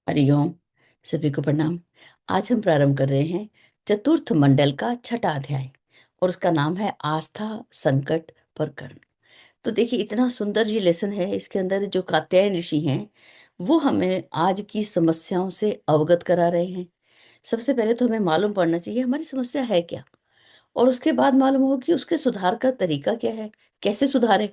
हरिओम। सभी को प्रणाम। आज हम प्रारंभ कर रहे हैं चतुर्थ मंडल का छठा अध्याय और उसका नाम है आस्था संकट पर कर्ण। तो देखिए, इतना सुंदर ये लेसन है। इसके अंदर जो कात्यायन ऋषि हैं वो हमें आज की समस्याओं से अवगत करा रहे हैं। सबसे पहले तो हमें मालूम पड़ना चाहिए हमारी समस्या है क्या, और उसके बाद मालूम हो कि उसके सुधार का तरीका क्या है, कैसे सुधारें।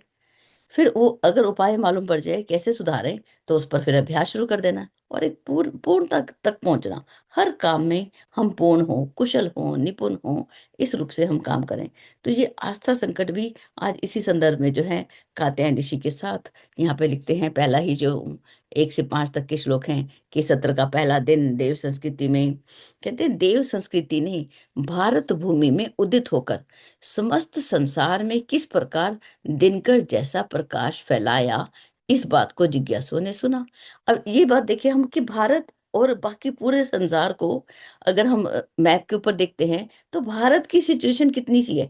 फिर वो अगर उपाय मालूम पड़ जाए कैसे सुधारें, तो उस पर फिर अभ्यास शुरू कर देना और एक पूर्णता तक पहुंचना। हर काम में हम पूर्ण हो, कुशल हो, निपुण हो, इस रूप से हम काम करें। तो ये आस्था संकट भी आज इसी संदर्भ में जो है कात्यायन ऋषि के साथ यहाँ पे लिखते हैं। पहला ही जो 1 से 5 तक के श्लोक हैं कि सत्र का पहला दिन देव संस्कृति में, कहते हैं देव संस्कृति ने भारत भूमि में उदित होकर समस्त संसार में किस प्रकार दिनकर जैसा प्रकाश फैलाया, इस बात को जिज्ञासुओं ने सुना। अब ये बात देखिए हम कि भारत और बाकी पूरे संसार को अगर हम मैप के ऊपर देखते हैं तो भारत की सिचुएशन कितनी सी है।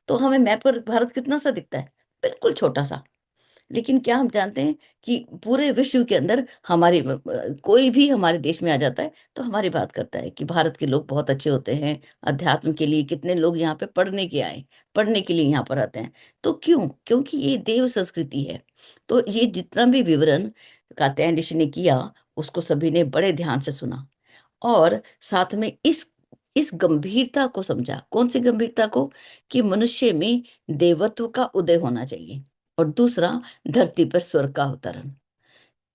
तो हमें मैप पर भारत कितना सा दिखता है, बिल्कुल छोटा सा। लेकिन क्या हम जानते हैं कि पूरे विश्व के अंदर हमारी कोई भी हमारे देश में आ जाता है तो हमारी बात करता है कि भारत के लोग बहुत अच्छे होते हैं। अध्यात्म के लिए कितने लोग यहाँ पे पढ़ने के आए, पढ़ने के लिए यहाँ पर आते हैं। तो क्यों? क्योंकि ये देव संस्कृति है। तो ये जितना भी विवरण कात्यायन ऋषि ने किया उसको सभी ने बड़े ध्यान से सुना और साथ में इस गंभीरता को समझा। कौन सी गंभीरता को? कि मनुष्य में देवत्व का उदय होना चाहिए और दूसरा धरती पर स्वर्ग का अवतरण।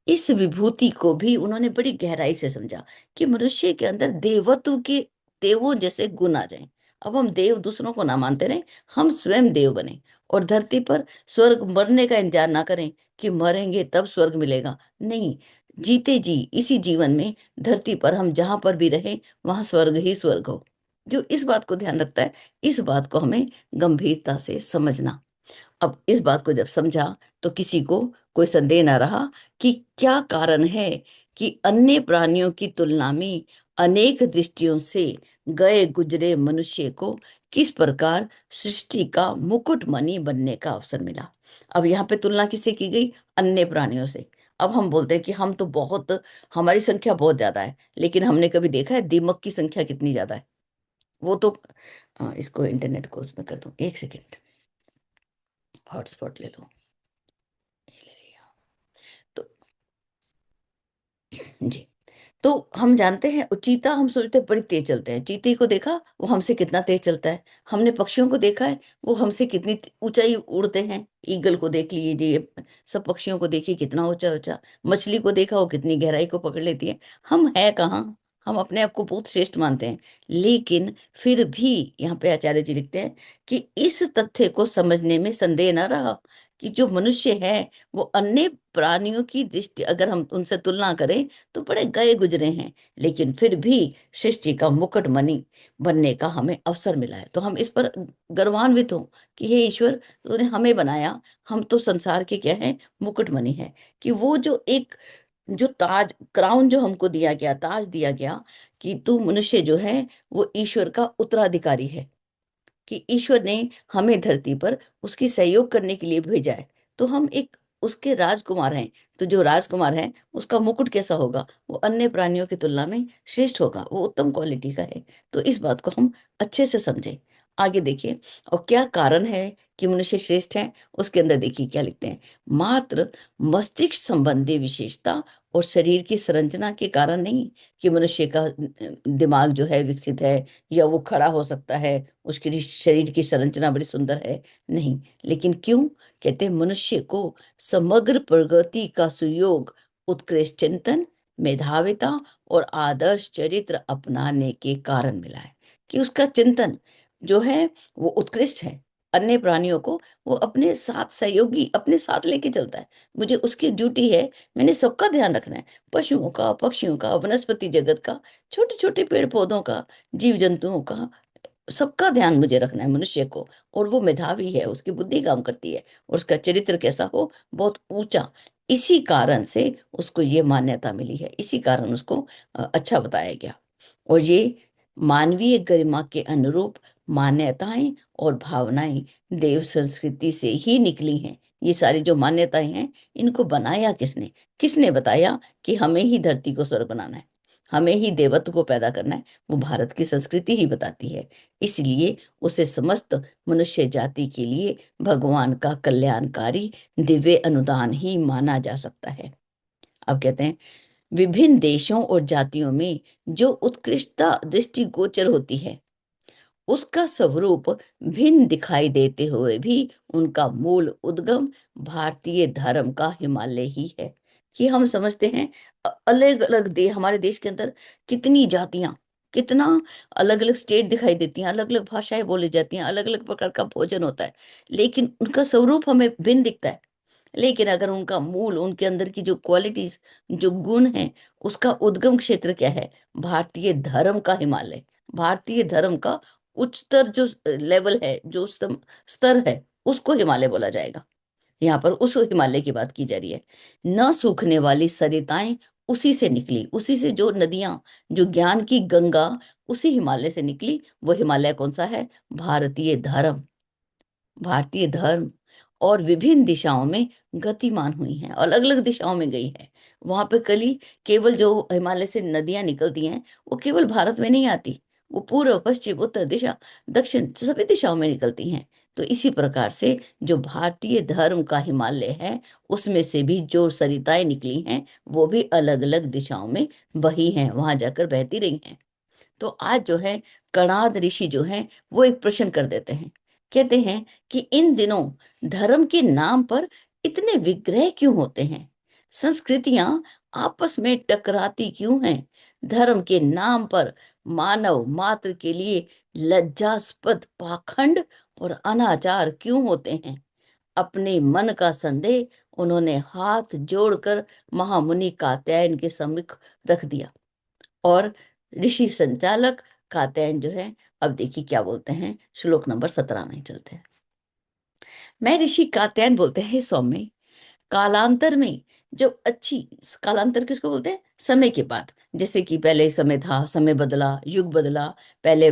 इस विभूति को भी उन्होंने बड़ी गहराई से समझा कि मनुष्य के अंदर देवत्व के देवों जैसे गुण आ जाएं। अब हम देव दूसरों को ना मानते रहे, हम स्वयं देव बने और धरती पर स्वर्ग मरने का इंतजार ना करें कि मरेंगे तब स्वर्ग मिलेगा। नहीं, जीते जी इसी जीवन में धरती पर हम जहां पर भी रहें वहां स्वर्ग ही स्वर्ग हो। जो इस बात को ध्यान रखता है, इस बात को हमें गंभीरता से समझना। अब इस बात को जब समझा तो किसी को कोई संदेह ना रहा कि क्या कारण है कि अन्य प्राणियों की तुलना में अनेक दृष्टियों से गए गुजरे मनुष्य को किस प्रकार सृष्टि का मुकुटमणि बनने का अवसर मिला। अब यहाँ पे तुलना किससे की गई? अन्य प्राणियों से। अब हम बोलते हैं कि हम तो बहुत, हमारी संख्या बहुत ज्यादा है, लेकिन हमने कभी देखा है दीमक की संख्या कितनी ज्यादा है? वो तो इसको इंटरनेट को उसमें कर दूं, 1 सेकेंड। हॉटस्पॉट ले लो। ये ले लिया। तो जी, तो हम जानते हैं चीता, हम सोचते हैं बड़ी तेज चलते हैं। चीते को देखा, वो हमसे कितना तेज चलता है। हमने पक्षियों को देखा है, वो हमसे कितनी ऊंचाई उड़ते हैं। ईगल को देख लीजिए, सब पक्षियों को देखिए कितना ऊंचा ऊंचा। मछली को देखा, वो कितनी गहराई को पकड़ लेती है। हम है कहाँ? हम अपने आप को बहुत श्रेष्ठ मानते हैं। लेकिन फिर भी यहाँ पे आचार्य जी लिखते हैं कि इस तथ्य को समझने में संदेह न रहा कि जो मनुष्य है वो अन्य प्राणियों की दृष्टि अगर हम उनसे तुलना करें तो बड़े गए गुजरे हैं, लेकिन फिर भी सृष्टि का मुकुटमणि बनने का हमें अवसर मिला है। तो हम इस पर गर्वान्वित हो कि हे ईश्वर, तूने हमें बनाया। हम तो संसार के क्या है? मुकुटमणि है। कि वो जो एक जो ताज क्राउन जो हमको दिया गया, ताज दिया गया कि तू मनुष्य जो है वो ईश्वर का उत्तराधिकारी है, कि ईश्वर ने हमें धरती पर उसकी सहयोग करने के लिए भेजा है। तो हम एक उसके राजकुमार हैं। तो जो राजकुमार है उसका मुकुट कैसा होगा? वो अन्य प्राणियों की तुलना में श्रेष्ठ होगा, वो उत्तम क्वालिटी का है। तो इस बात को हम अच्छे से समझें। आगे देखिए, और क्या कारण है कि मनुष्य श्रेष्ठ है? उसके अंदर देखिए क्या लिखते हैं। मात्र मस्तिष्क संबंधी विशेषता और शरीर की संरचना के कारण नहीं कि मनुष्य का दिमाग जो है विकसित है या वो खड़ा हो सकता है, उसके शरीर की संरचना बड़ी सुंदर है। नहीं, लेकिन क्यों? कहते हैं मनुष्य को समग्र प्रगति का सुयोग उत्कृष्ट चिंतन, मेधाविता और आदर्श चरित्र अपनाने के कारण मिला है। कि उसका चिंतन जो है वो उत्कृष्ट है। अन्य प्राणियों को वो अपने साथ सहयोगी अपने साथ लेके चलता है। मुझे उसकी ड्यूटी है, मैंने सबका ध्यान रखना है। पशुओं का, पक्षियों का, वनस्पति जगत का, छोटे छोटे पेड़ पौधों का, जीव जंतुओं का, सबका ध्यान मुझे रखना है मनुष्य को। और वो मेधावी है, उसकी बुद्धि काम करती है और उसका चरित्र कैसा हो? बहुत ऊंचा। इसी कारण से उसको ये मान्यता मिली है, इसी कारण उसको अच्छा बताया गया। और ये मानवीय गरिमा के अनुरूप मान्यताएं और भावनाएं देव संस्कृति से ही निकली हैं। ये सारी जो मान्यताएं हैं, इनको बनाया किसने? किसने बताया कि हमें ही धरती को स्वर्ग बनाना है, हमें ही देवत्व को पैदा करना है? वो भारत की संस्कृति ही बताती है। इसलिए उसे समस्त मनुष्य जाति के लिए भगवान का कल्याणकारी दिव्य अनुदान ही माना जा सकता है। अब कहते हैं, विभिन्न देशों और जातियों में जो उत्कृष्टता दृष्टिगोचर होती है, उसका स्वरूप भिन्न दिखाई देते हुए भी उनका मूल उद्गम भारतीय धर्म का हिमालय ही है। कि हम समझते हैं अलग अलग हमारे देश के अंदर कितनी जातियां, कितना अलग अलग स्टेट दिखाई देती हैं, अलग अलग भाषाएं बोली जाती हैं, अलग अलग प्रकार का भोजन होता है, लेकिन उनका स्वरूप हमें भिन्न दिखता है। लेकिन अगर उनका मूल, उनके अंदर की जो क्वालिटीज, जो गुण है, उसका उद्गम क्षेत्र क्या है? भारतीय धर्म का हिमालय, भारतीय धर्म का उच्चतर जो लेवल है, जो स्तर है, उसको हिमालय बोला जाएगा। यहाँ पर उस हिमालय की बात की जा रही है। न सूखने वाली सरिताएं उसी से निकली, उसी से जो नदियां, जो ज्ञान की गंगा, उसी हिमालय से निकली। वो हिमालय कौन सा है? भारतीय धर्म। भारतीय धर्म। और विभिन्न दिशाओं में गतिमान हुई हैं, और अलग अलग दिशाओं में गई है। वहां पे कली केवल जो हिमालय से नदियां निकलती हैं, वो केवल भारत में नहीं आती, वो पूर्व पश्चिम उत्तर दिशा दक्षिण सभी दिशाओं में निकलती हैं। तो इसी प्रकार से जो भारतीय धर्म का हिमालय है, उसमें से भी जो सरिताएं निकली हैं, वो भी अलग अलग दिशाओं में बही हैं, वहां जाकर बहती रही हैं। तो आज जो है, कणाद ऋषि जो है, वो एक प्रश्न कर देते हैं। कहते हैं कि इन दिनों धर्म के नाम पर इतने विग्रह क्यों होते हैं? संस्कृतियां आपस में टकराती क्यों हैं? धर्म के नाम पर मानव मात्र के लिए लज्जास्पद पाखंड और अनाचार क्यों होते हैं? अपने मन का संदेह उन्होंने हाथ जोड़कर महामुनि कात्यायन के सम्मुख रख दिया। और ऋषि संचालक कात्यायन जो है, अब देखिए क्या बोलते हैं, श्लोक नंबर 17 में चलते हैं। मैं ऋषि कात्यायन बोलते हैं, सौम्य, कालांतर में जो अच्छी, कालांतर किसको बोलते हैं? समय के बाद। जैसे कि पहले समय था, समय बदला, युग बदला। पहले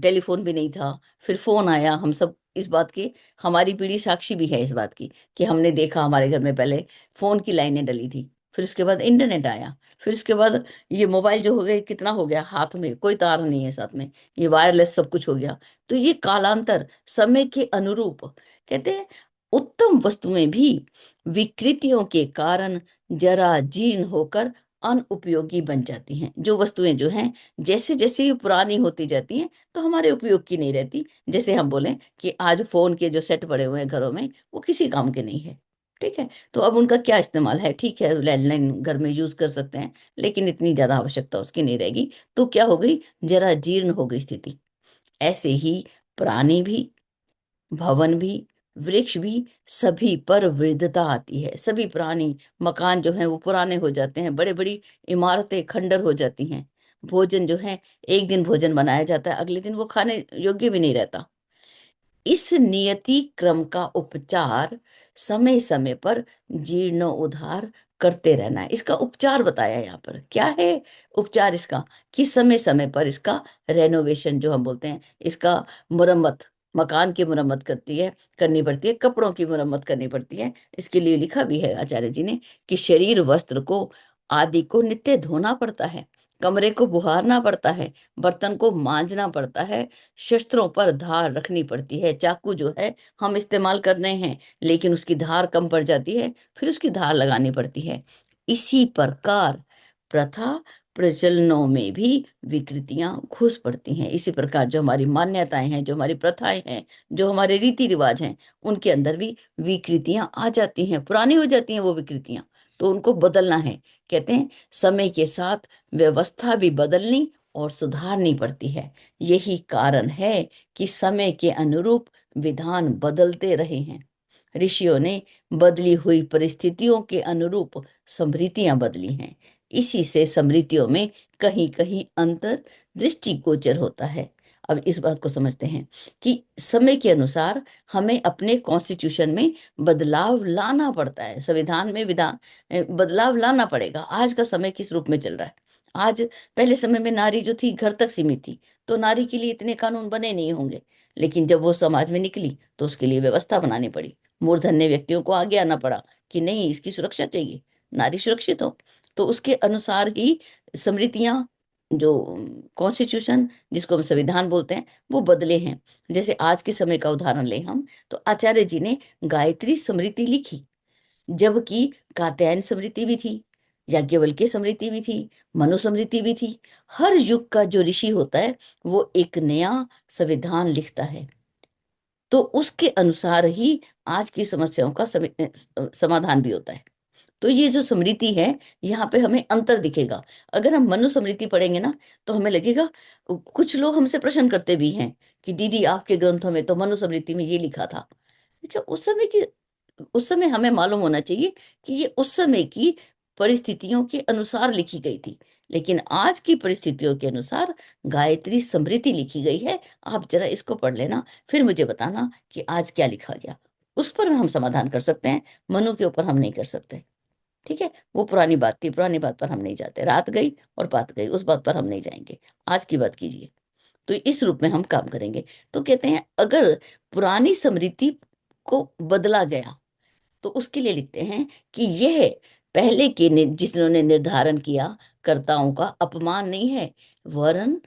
टेलीफोन भी नहीं था, फिर फोन आया। हम सब इस बात की, हमारी पीढ़ी साक्षी भी है इस बात की, कि हमने देखा हमारे घर में पहले फोन की लाइनें डली थी, फिर उसके बाद इंटरनेट आया, फिर उसके बाद ये मोबाइल जो हो गए, कितना हो गया, हाथ में कोई तार नहीं है साथ में, ये वायरलेस सब कुछ हो गया। तो ये कालांतर, समय के अनुरूप। कहते हैं उत्तम वस्तुएं भी विकृतियों के कारण जरा जीर्ण होकर अनुपयोगी बन जाती हैं। जो वस्तुएं जो हैं, जैसे जैसे ये पुरानी होती जाती हैं, तो हमारे उपयोग की नहीं रहती। जैसे हम बोलें कि आज फोन के जो सेट पड़े हुए हैं घरों में, वो किसी काम के नहीं है। ठीक है, तो अब उनका क्या इस्तेमाल है? ठीक है, लैंडलाइन घर में यूज कर सकते हैं, लेकिन इतनी ज्यादा आवश्यकता उसकी नहीं रहेगी। तो क्या हो गई? जरा जीर्ण हो गई स्थिति। ऐसे ही प्राणी भी, भवन भी, वृक्ष भी, सभी पर वृद्धता आती है। सभी पुरानी मकान जो हैं, वो पुराने हो जाते हैं, बड़े बड़ी इमारतें खंडर हो जाती हैं। भोजन जो है, एक दिन भोजन बनाया जाता है, अगले दिन वो खाने योग्य भी नहीं रहता। इस नियति क्रम का उपचार समय समय पर जीर्णोद्धार करते रहना है। इसका उपचार बताया यहाँ पर क्या है? उपचार इसका, कि समय समय पर इसका रेनोवेशन जो हम बोलते हैं, इसका मुरम्मत, मकान की मुरम्मत करनी पड़ती है, कपड़ों की मुरम्मत करनी पड़ती है। इसके लिए लिखा भी है आचार्य जी ने, कि शरीर वस्त्र को आदि को नित्य धोना पड़ता है, कमरे को बुहारना पड़ता है, बर्तन को मांजना पड़ता है, शस्त्रों पर धार रखनी पड़ती है। चाकू जो है हम इस्तेमाल कर रहे हैं, लेकिन उसकी धार कम पड़ जाती है, फिर उसकी धार लगानी पड़ती है। इसी प्रकार प्रथा प्रचलनों में भी विकृतियां घुस पड़ती हैं। इसी प्रकार जो हमारी मान्यताएं हैं, जो हमारी प्रथाएं हैं, जो हमारे रीति रिवाज हैं, उनके अंदर भी विकृतियां आ जाती हैं, पुरानी हो जाती हैं वो विकृतियां। तो उनको बदलना है। कहते हैं समय के साथ व्यवस्था भी बदलनी और सुधारनी पड़ती है। यही कारण है कि समय के अनुरूप विधान बदलते रहे हैं। ऋषियों ने बदली हुई परिस्थितियों के अनुरूप समृतियां बदली हैं। इसी से समृतियों में कहीं कहीं अंतर दृष्टिगोचर होता है। अब इस बात को समझते हैं कि समय के अनुसार हमें अपने कॉन्स्टिट्यूशन में बदलाव लाना पड़ता है, संविधान में विधान बदलाव लाना पड़ेगा। आज का समय किस रूप में चल रहा है? आज, पहले समय में नारी जो थी घर तक सीमित थी, तो नारी के लिए इतने कानून बने नहीं होंगे, लेकिन जब वो समाज में निकली तो उसके लिए व्यवस्था बनानी पड़ी। मूर्धन्य व्यक्तियों को आगे आना पड़ा कि नहीं, इसकी सुरक्षा चाहिए, नारी सुरक्षित हो। तो उसके अनुसार ही स्मृतियां, जो कॉन्स्टिट्यूशन जिसको हम संविधान बोलते हैं, वो बदले हैं। जैसे आज के समय का उदाहरण लें हम, तो आचार्य जी ने गायत्री स्मृति लिखी, जबकि कात्यायन स्मृति भी थी, याज्ञवल्क्य स्मृति भी थी, मनुस्मृति भी थी। हर युग का जो ऋषि होता है वो एक नया संविधान लिखता है, तो उसके अनुसार ही आज की समस्याओं का समाधान भी होता है। तो ये जो स्मृति है, यहाँ पे हमें अंतर दिखेगा। अगर हम मनुस्मृति पढ़ेंगे ना, तो हमें लगेगा, कुछ लोग हमसे प्रश्न करते भी हैं कि दीदी आपके ग्रंथों में तो मनुस्मृति में ये लिखा था। देखिए, उस समय हमें मालूम होना चाहिए कि ये उस समय की परिस्थितियों के अनुसार लिखी गई थी, लेकिन आज की परिस्थितियों के अनुसार गायत्री स्मृति लिखी गई है। आप जरा इसको पढ़ लेना, फिर मुझे बताना कि आज क्या लिखा गया। उस पर हम समाधान कर सकते हैं, मनु के ऊपर हम नहीं कर सकते। ठीक है, वो पुरानी बात थी, पुरानी बात पर हम नहीं जाते। रात गई और बात गई, उस बात पर हम नहीं जाएंगे। आज की बात कीजिए। तो इस रूप में हम काम करेंगे। तो कहते हैं, अगर पुरानी स्मृति को बदला गया, तो उसके लिए लिखते हैं कि यह पहले के जिन्होंने निर्धारण किया कर्ताओं का अपमान नहीं है, वरन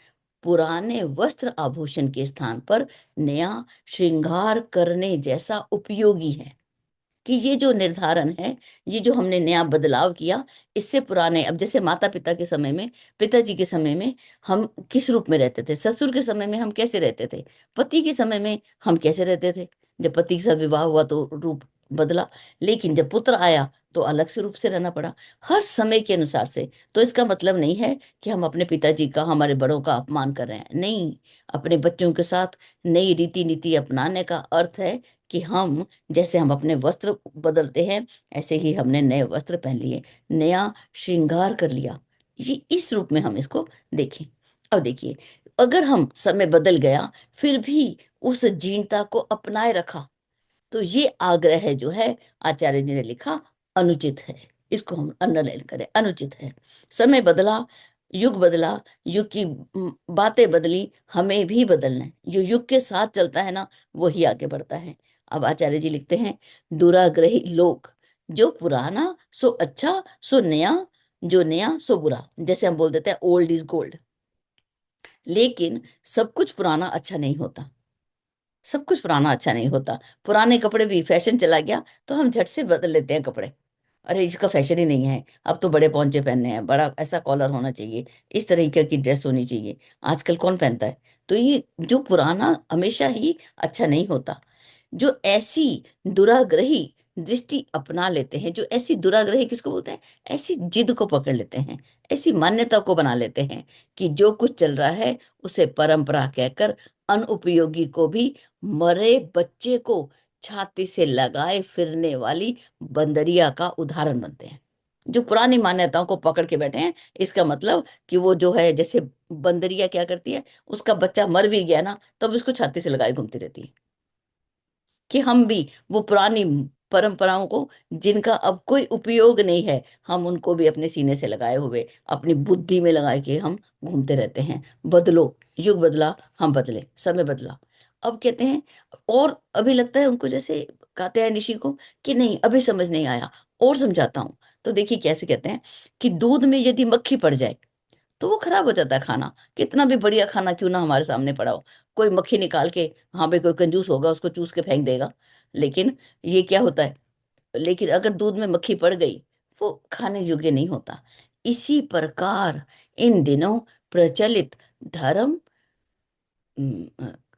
पुराने वस्त्र आभूषण के स्थान पर नया श्रृंगार करने जैसा उपयोगी है। कि ये जो निर्धारण है, ये जो हमने नया बदलाव किया, इससे पुराने, अब जैसे माता पिता के समय में, पिताजी के समय में हम किस रूप में रहते थे, ससुर के समय में हम कैसे रहते थे, पति के समय में हम कैसे रहते थे। जब पति के साथ विवाह हुआ तो रूप बदला, लेकिन जब पुत्र आया तो अलग से रूप से रहना पड़ा, हर समय के अनुसार से। तो इसका मतलब नहीं है कि हम अपने पिताजी का, हमारे बड़ों का अपमान कर रहे हैं, नहीं। अपने बच्चों के साथ नई रीति नीति अपनाने का अर्थ है कि हम, जैसे हम अपने वस्त्र बदलते हैं, ऐसे ही हमने नए वस्त्र पहन लिए, नया श्रृंगार कर लिया। ये इस रूप में हम इसको देखें। अब देखिए, अगर हम समय बदल गया फिर भी उस जीर्णता को अपनाए रखा, तो ये आग्रह जो है, आचार्य जी ने लिखा, अनुचित है। इसको हम अंडरलाइन करें, अनुचित है। समय बदला, युग बदला, युग की बातें बदली, हमें भी बदलना है। जो युग के साथ चलता है ना, वही आगे बढ़ता है। अब आचार्य जी लिखते हैं, दुराग्रही लोग, जो पुराना सो अच्छा, सो नया, जो नया सो बुरा। जैसे हम बोल देते हैं ओल्ड इज गोल्ड, लेकिन सब कुछ पुराना अच्छा नहीं होता। सब कुछ पुराना अच्छा नहीं होता। पुराने कपड़े भी, फैशन चला गया तो हम झट से बदल लेते हैं कपड़े। अरे इसका फैशन ही नहीं है, अब तो बड़े पौंचे पहनने हैं, बड़ा ऐसा कॉलर होना चाहिए, इस तरीके की ड्रेस होनी चाहिए। आजकल कौन पहनता है? तो ये जो पुराना हमेशा ही अच्छा नहीं होता। जो ऐसी दुराग्रही दृष्टि अपना लेते हैं, जो ऐसी दुराग्रही किसको बोलते हैं? ऐसी जिद को पकड़ लेते हैं, ऐसी मान्यता को बना लेते हैं कि जो कुछ चल रहा है उसे परंपरा कहकर अनुपयोगी को भी मरे बच्चे को छाती से लगाए फिरने वाली बंदरिया का उदाहरण बनते हैं। जो पुरानी मान्यताओं को पकड़ के बैठे हैं, इसका मतलब कि वो जो है, जैसे बंदरिया क्या करती है, उसका बच्चा मर भी गया ना, तब उसको छाती से लगाए घूमती रहती है। कि हम भी वो पुरानी परंपराओं को, जिनका अब कोई उपयोग नहीं है, हम उनको भी अपने सीने से लगाए हुए, अपनी बुद्धि में लगाए के हम घूमते रहते हैं। बदलो, युग बदला, हम बदले, समय बदला। अब कहते हैं, और अभी लगता है उनको, जैसे कात्यायन ऋषि को, कि नहीं अभी समझ नहीं आया, और समझाता हूं। तो देखिए कैसे कहते हैं कि दूध में यदि मक्खी पड़ जाए तो वो खराब हो जाता है खाना, कितना भी बढ़िया खाना क्यों ना हमारे सामने पड़ा हो। कोई मक्खी निकाल के, हाँ भाई कोई कंजूस होगा उसको चूस के फेंक देगा, लेकिन ये क्या होता है, लेकिन अगर दूध में मक्खी पड़ गई, वो खाने योग्य नहीं होता। इसी प्रकार इन दिनों प्रचलित धर्म,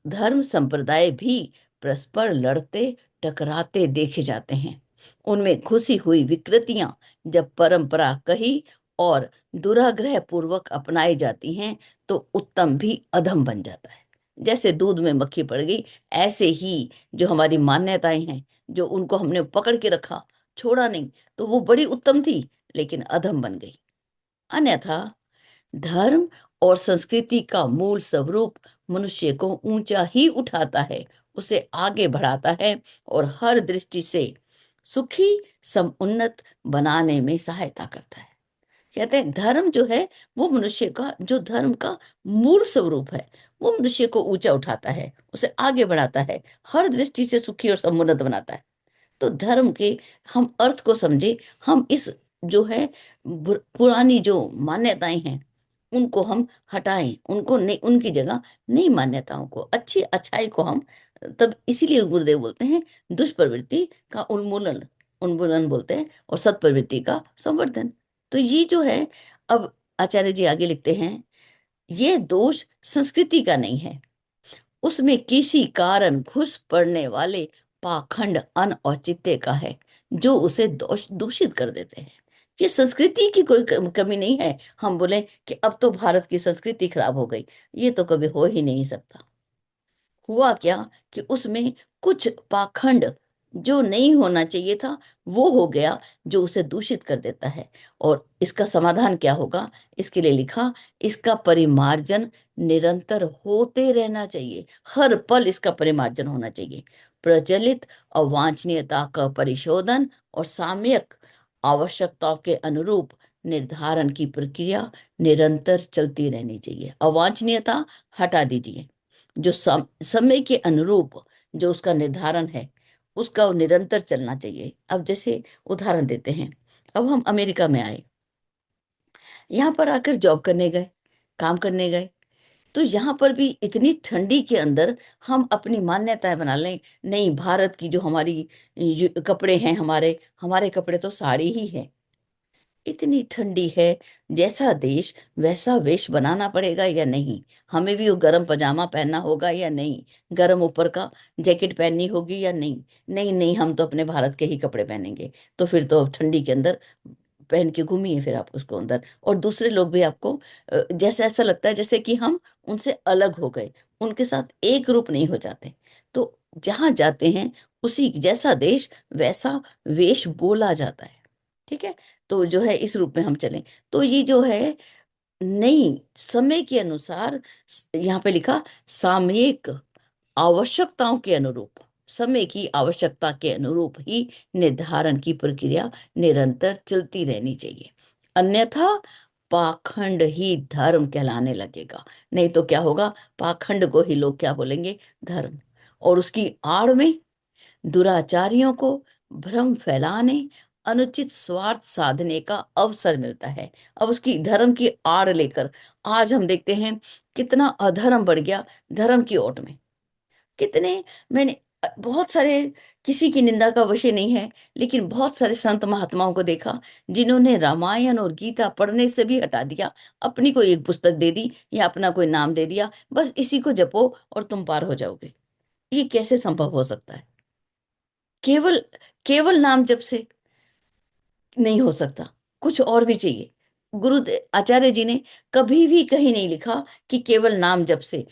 धर्म संप्रदाय भी परस्पर लड़ते टकराते देखे जाते हैं। उनमें घुसी हुई विकृतियां जब परंपरा कही और दुराग्रह पूर्वक अपनाई जाती हैं, तो उत्तम भी अधम बन जाता है। जैसे दूध में मक्खी पड़ गई, ऐसे ही जो हमारी मान्यताएं हैं, जो उनको हमने पकड़ के रखा, छोड़ा नहीं, तो वो बड़ी उत्तम थी, लेकिन अधम बन गई। अन्यथा धर्म और संस्कृति का मूल स्वरूप मनुष्य को ऊंचा ही उठाता है, उसे आगे बढ़ाता है और हर दृष्टि से सुखी, समुन्नत बनाने में सहायता करता है। कहते हैं धर्म जो है, वो मनुष्य का, जो धर्म का मूल स्वरूप है, वो मनुष्य को ऊंचा उठाता है, उसे आगे बढ़ाता है, हर दृष्टि से सुखी और समुन्नत बनाता है। तो धर्म के हम अर्थ को समझे, हम इस जो है पुरानी जो मान्यताएं हैं उनको हम हटाएं, उनको नहीं, उनकी जगह नई मान्यताओं को, अच्छी अच्छाई को हम, तब इसीलिए गुरुदेव बोलते हैं दुष्प्रवृत्ति का उन्मूलन, उन्मूलन बोलते हैं, और सत्प्रवृत्ति का संवर्धन। तो ये जो है, अब आचार्य जी आगे लिखते हैं, ये दोष संस्कृति का नहीं है, उसमें किसी कारण घुस पड़ने वाले पाखंड अनौचित्य का है, जो उसे दोष दूषित कर देते हैं। ये संस्कृति की कोई कमी नहीं है, हम बोले कि अब तो भारत की संस्कृति खराब हो गई, ये तो कभी हो ही नहीं सकता। हुआ क्या कि उसमें कुछ पाखंड जो नहीं होना चाहिए था वो हो गया, जो उसे दूषित कर देता है। और इसका समाधान क्या होगा, इसके लिए लिखा, इसका परिमार्जन निरंतर होते रहना चाहिए, हर पल इसका परिमार्जन होना चाहिए। प्रचलित अवांछनीयता का परिशोधन और साम्यक आवश्यकताओं के अनुरूप निर्धारण की प्रक्रिया निरंतर चलती रहनी चाहिए। अवांछनीयता हटा दीजिए, जो समय के अनुरूप जो उसका निर्धारण है उसका वो निरंतर चलना चाहिए। अब जैसे उदाहरण देते हैं, अब हम अमेरिका में आए, यहाँ पर आकर जॉब करने गए, काम करने गए, तो यहाँ पर भी इतनी ठंडी के अंदर हम अपनी मान्यताएं बना लें, नहीं भारत की जो हमारी कपड़े हैं, हमारे हमारे कपड़े तो साड़ी ही है। इतनी ठंडी है, जैसा देश वैसा वेश बनाना पड़ेगा या नहीं, हमें भी वो गर्म पजामा पहनना होगा या नहीं, गर्म ऊपर का जैकेट पहननी होगी या नहीं, नहीं नहीं हम तो अपने भारत के ही कपड़े पहनेंगे। तो फिर तो अब ठंडी के अंदर पहन के घूमिए फिर आप उसको अंदर, और दूसरे लोग भी आपको जैसे ऐसा लगता है जैसे कि हम उनसे अलग हो गए, उनके साथ एक रूप नहीं हो जाते। तो जहां जाते हैं उसी जैसा देश वैसा वेश बोला जाता है, ठीक है। तो जो है इस रूप में हम चलें, तो ये जो है नई समय के अनुसार, यहाँ पे लिखा सामयिक आवश्यकताओं के अनुरूप, समय की आवश्यकता के अनुरूप ही निर्धारण की प्रक्रिया निरंतर चलती रहनी चाहिए, अन्यथा पाखंड ही धर्म कहलाने लगेगा। नहीं तो क्या होगा, पाखंड को ही लोग क्या बोलेंगे, धर्म, और उसकी आड़ में दुराचारियों को भ्रम फैलाने, अनुचित स्वार्थ साधने का अवसर मिलता है। अब उसकी धर्म की आड़ लेकर आज हम देखते हैं कितना अधर्म बढ़ गया धर्म की ओट में। कितने, मैंने बहुत सारे, किसी की निंदा का विषय नहीं है, लेकिन बहुत सारे संत महात्माओं को देखा जिन्होंने रामायण और गीता पढ़ने से भी हटा दिया, अपनी कोई एक पुस्तक दे दी या अपना कोई नाम दे दिया, बस इसी को जपो और तुम पार हो जाओगे। ये कैसे संभव हो सकता है? केवल केवल नाम जप से नहीं हो सकता, कुछ और भी चाहिए। गुरु आचार्य जी ने कभी भी कहीं नहीं लिखा कि केवल नाम जप से,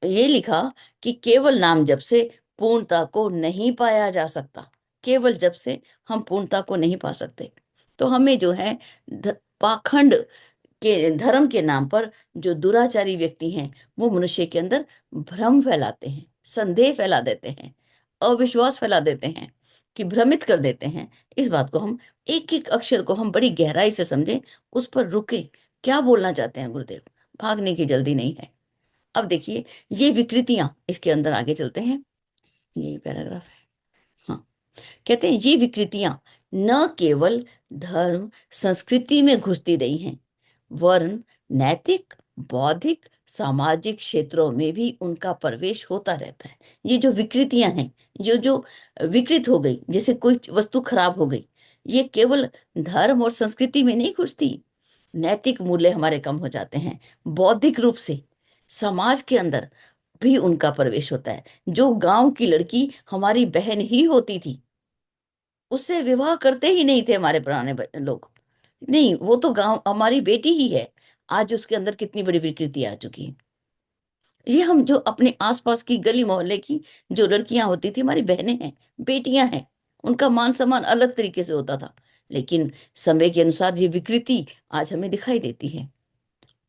ये लिखा कि केवल नाम जप से पूर्णता को नहीं पाया जा सकता, केवल जप से हम पूर्णता को नहीं पा सकते। तो हमें जो है पाखंड के धर्म के नाम पर जो दुराचारी व्यक्ति हैं वो मनुष्य के अंदर भ्रम फैलाते हैं, संदेह फैला देते हैं, अविश्वास फैला देते हैं, कि भ्रमित कर देते हैं। इस बात को हम, एक एक अक्षर को हम बड़ी गहराई से समझें, उस पर रुके, क्या बोलना चाहते हैं गुरुदेव, भागने की जल्दी नहीं है। अब देखिए ये विकृतियां, इसके अंदर आगे चलते हैं, यही पैराग्राफ है। हाँ, कहते हैं ये विकृतियां न केवल धर्म संस्कृति में घुसती रही हैं, वरन नैतिक, बौद्धिक, सामाजिक क्षेत्रों में भी उनका प्रवेश होता रहता है। ये जो विकृतियां हैं, जो जो विकृत हो गई, जैसे कोई वस्तु खराब हो गई, ये केवल धर्म और संस्कृति में नहीं घुसती, नैतिक मूल्य हमारे कम हो जाते हैं, बौद्धिक रूप से समाज के अंदर भी उनका प्रवेश होता है। जो गांव की लड़की हमारी बहन ही होती थी, उससे विवाह करते ही नहीं थे हमारे पुराने लोग, नहीं वो तो गांव हमारी बेटी ही है। आज उसके अंदर कितनी बड़ी विकृति आ चुकी है। ये हम जो अपने आसपास की गली मोहल्ले की जो लड़कियां होती थी, हमारी बहनें हैं, बेटियां हैं, उनका मान सम्मान अलग तरीके से होता था, लेकिन समय के अनुसार ये विकृति आज हमें दिखाई देती है।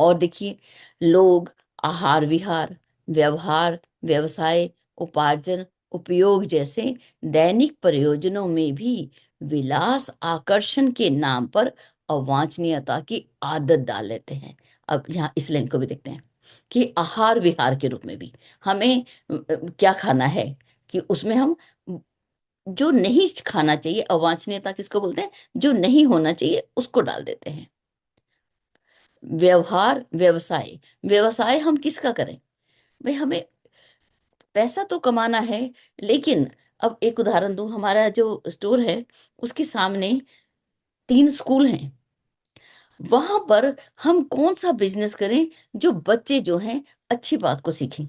और देखिए, लोग आहार विहार, व्यवहार, व्यवसाय, उपार्जन, उपयोग जैसे दैनिक प्रयोजनों में भी विलास आकर्षण के नाम पर अवांछनीयता की आदत डाल लेते हैं। अब यहाँ इस लाइन को भी देखते हैं कि आहार विहार के रूप में भी हमें क्या खाना है, कि उसमें हम जो नहीं खाना चाहिए, अवांछनीयता किसको बोलते हैं, जो नहीं होना चाहिए उसको डाल देते हैं। व्यवहार, व्यवसाय, व्यवसाय हम किसका करें? भाई हमें पैसा तो कमाना है, लेकिन अब एक उदाहरण दूं, हमारा जो स्टोर है उसके सामने 3 स्कूल हैं। वहां पर हम कौन सा बिजनेस करें जो बच्चे जो हैं अच्छी बात को सीखें?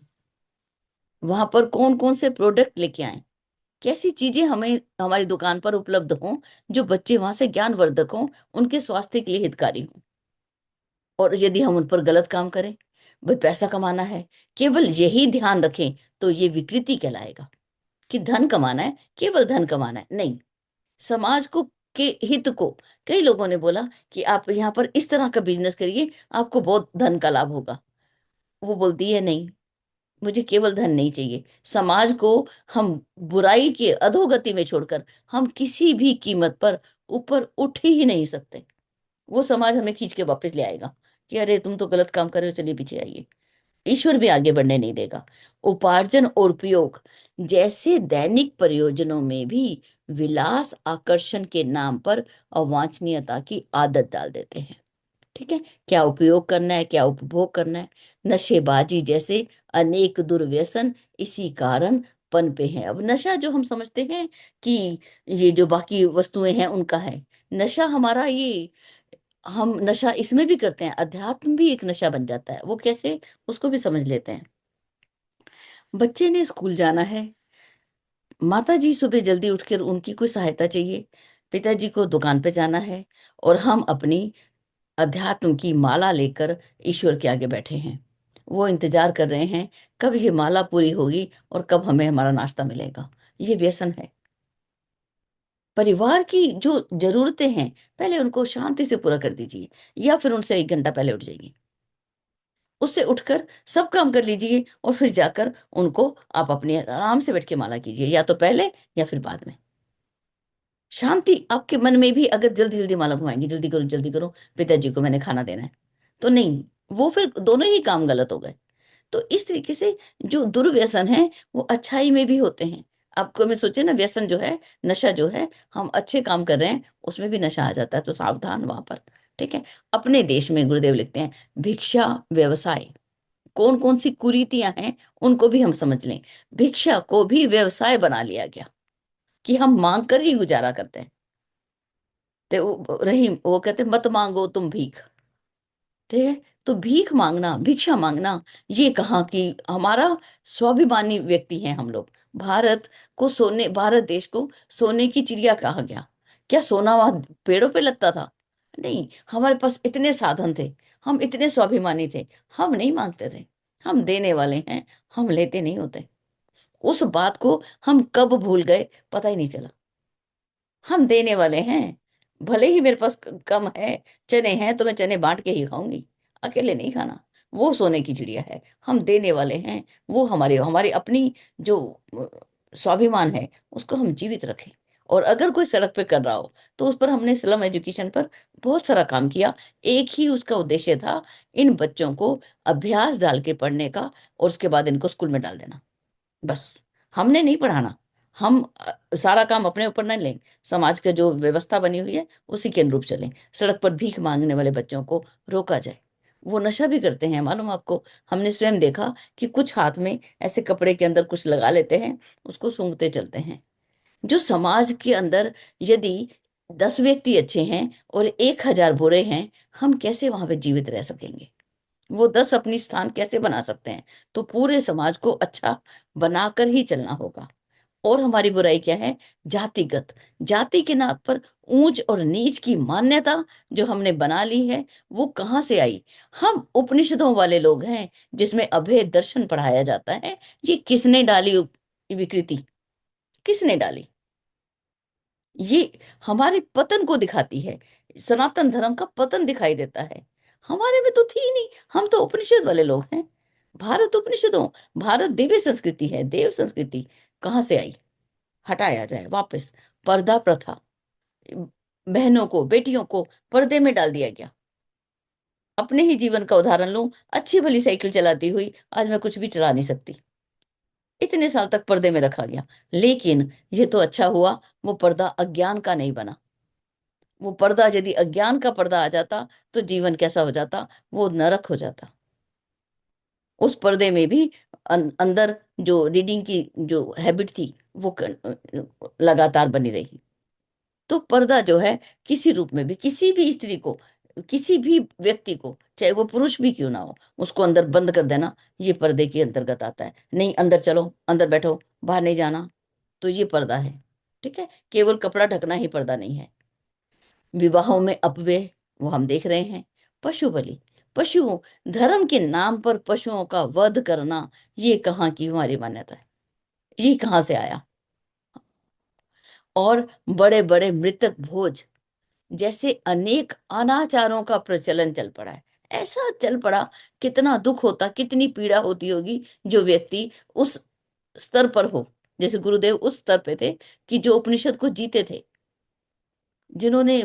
वहां पर कौन कौन से प्रोडक्ट लेके आए, कैसी चीजें हमें हमारी दुकान पर उपलब्ध हों जो बच्चे वहां से ज्ञानवर्धक हों, उनके स्वास्थ्य के लिए हितकारी हों। और यदि हम उन पर गलत काम करें, भाई पैसा कमाना है, केवल यही ध्यान रखें, तो ये विकृति कहलाएगा कि धन कमाना है, केवल धन कमाना है, नहीं। समाज को के हित को, कई लोगों ने बोला कि आप यहाँ पर इस तरह का बिजनेस करिए, आपको बहुत धन का लाभ होगा। वो बोलती है नहीं, मुझे केवल धन नहीं चाहिए। समाज को हम बुराई के अधोगति में छोड़कर हम किसी भी कीमत पर ऊपर उठ ही नहीं सकते। वो समाज हमें खींच के वापस ले आएगा कि अरे तुम तो गलत काम कर रहे हो, चलिए पीछे आइए। ईश्वर भी आगे बढ़ने नहीं देगा। उपार्जन और उपयोग जैसे दैनिक प्रयोजनों में भी विलास आकर्षण के नाम पर अवांछनीयता की आदत डाल देते हैं। ठीक है, क्या उपयोग करना है, क्या उपभोग करना है। नशेबाजी जैसे अनेक दुर्व्यसन इसी कारण पनपे हैं। अब नशा जो हम समझते हैं कि ये जो बाकी वस्तुएं हैं उनका है, नशा हमारा ये, हम नशा इसमें भी करते हैं, अध्यात्म भी एक नशा बन जाता है। वो कैसे, उसको भी समझ लेते हैं। बच्चे ने स्कूल जाना है, माता जी सुबह जल्दी उठकर उनकी कोई सहायता चाहिए, पिताजी को दुकान पे जाना है, और हम अपनी अध्यात्म की माला लेकर ईश्वर के आगे बैठे हैं। वो इंतजार कर रहे हैं कब ये माला पूरी होगी और कब हमें हमारा नाश्ता मिलेगा। ये व्यसन है। परिवार की जो जरूरतें हैं, पहले उनको शांति से पूरा कर दीजिए, या फिर उनसे 1 घंटा पहले उठ जाइए। उससे उठकर सब काम कर लीजिए, और फिर जाकर उनको आप अपने आराम से बैठ के माला कीजिए, या तो पहले या फिर बाद में। शांति आपके मन में भी, अगर जल्दी जल्दी माला घुमाएंगे, जल्दी करो, पिताजी को मैंने खाना देना है, तो नहीं, वो फिर दोनों ही काम गलत हो गए। तो इस तरीके से जो दुर्व्यसन है वो अच्छाई में भी होते हैं। आपको मैं सोचे ना, व्यसन जो है, नशा जो है, हम अच्छे काम कर रहे हैं उसमें भी नशा आ जाता है, तो सावधान वहां पर। ठीक है। अपने देश में गुरुदेव लिखते हैं भिक्षा व्यवसाय, कौन कौन सी कुरीतियां हैं उनको भी हम समझ लें। भिक्षा को भी व्यवसाय बना लिया गया कि हम मांग कर ही गुजारा करते हैं। तो रही वो कहते मत मांगो तुम भीख। ठीक है। तो भीख मांगना, भिक्षा मांगना, ये कहाँ की हमारा स्वाभिमानी व्यक्ति हैं हम लोग। भारत को सोने, भारत देश को सोने की चिड़िया कहा गया। क्या सोना वहां पेड़ों पे लगता था? नहीं, हमारे पास इतने साधन थे, हम इतने स्वाभिमानी थे, हम नहीं मांगते थे। हम देने वाले हैं, हम लेते नहीं होते। उस बात को हम कब भूल गए पता ही नहीं चला। हम देने वाले हैं। भले ही मेरे पास कम है, चने हैं तो मैं चने बांट के ही खाऊंगी, अकेले नहीं खाना। वो सोने की चिड़िया है, हम देने वाले हैं। वो हमारे हमारी अपनी जो स्वाभिमान है उसको हम जीवित रखें। और अगर कोई सड़क पे कर रहा हो तो उस पर, हमने स्लम एजुकेशन पर बहुत सारा काम किया। एक ही उसका उद्देश्य था, इन बच्चों को अभ्यास डाल के पढ़ने का, और उसके बाद इनको स्कूल में डाल देना। बस, हमने नहीं पढ़ाना। हम सारा काम अपने ऊपर नहीं लें, समाज का जो व्यवस्था बनी हुई है उसी के अनुरूप चलें। सड़क पर भीख मांगने वाले बच्चों को रोका जाए। वो नशा भी करते हैं, मालूम आपको। हमने स्वयं देखा कि कुछ हाथ में ऐसे कपड़े के अंदर कुछ लगा लेते हैं, उसको सूंघते चलते हैं। जो समाज के अंदर यदि 10 व्यक्ति अच्छे हैं और 1,000 बुरे हैं, हम कैसे वहां पे जीवित रह सकेंगे? वो 10 अपनी स्थान कैसे बना सकते हैं? तो पूरे समाज को अच्छा बनाकर ही चलना होगा। और हमारी बुराई क्या है? जातिगत, जाति के नाम पर ऊंच और नीच की मान्यता जो हमने बना ली है, वो कहाँ से आई? हम उपनिषदों वाले लोग हैं जिसमें अभेद दर्शन पढ़ाया जाता है। ये किसने डाली विकृति? किसने डाली? ये हमारे पतन को दिखाती है। सनातन धर्म का पतन दिखाई देता है। हमारे में तो थी ही नहीं, हम तो उपनिषद वाले लोग हैं। भारत उपनिषदों, भारत दिव्य संस्कृति है, देव संस्कृति। कहाँ से आई? हटाया जाए वापस। पर्दा प्रथा, बहनों को, बेटियों को पर्दे में डाल दिया गया। अपने ही जीवन का उदाहरण लूं, अच्छी भली साइकिल चलाती हुई आज मैं कुछ भी चला नहीं सकती। इतने साल तक पर्दे में रखा गया। लेकिन ये तो अच्छा हुआ वो पर्दा अज्ञान का नहीं बना। वो पर्दा यदि अज्ञान का पर्दा आ जाता तो जीवन कैसा हो जाता, वो नरक हो जाता। उस पर्दे में भी अंदर जो रीडिंग की जो हैबिट थी वो लगातार बनी रही। तो पर्दा जो है, किसी रूप में भी किसी भी स्त्री को, किसी भी व्यक्ति को, चाहे वो पुरुष भी क्यों ना हो, उसको अंदर बंद कर देना, ये पर्दे के अंतर्गत आता है। नहीं, अंदर चलो, अंदर बैठो, बाहर नहीं जाना, तो ये पर्दा है। ठीक है, केवल कपड़ा ढकना ही पर्दा नहीं है। विवाहों में अपव्यय, वो हम देख रहे हैं। पशु बलि, पशु, धर्म के नाम पर पशुओं का वध करना, ये कहाँ की हमारी मान्यता है, ये कहाँ से आया। और बड़े बड़े मृतक भोज जैसे अनेक अनाचारों का प्रचलन चल पड़ा है। ऐसा चल पड़ा, कितना दुख होता, कितनी पीड़ा होती होगी जो व्यक्ति उस स्तर पर हो। जैसे गुरुदेव उस स्तर पे थे कि जो उपनिषद को जीते थे, जिन्होंने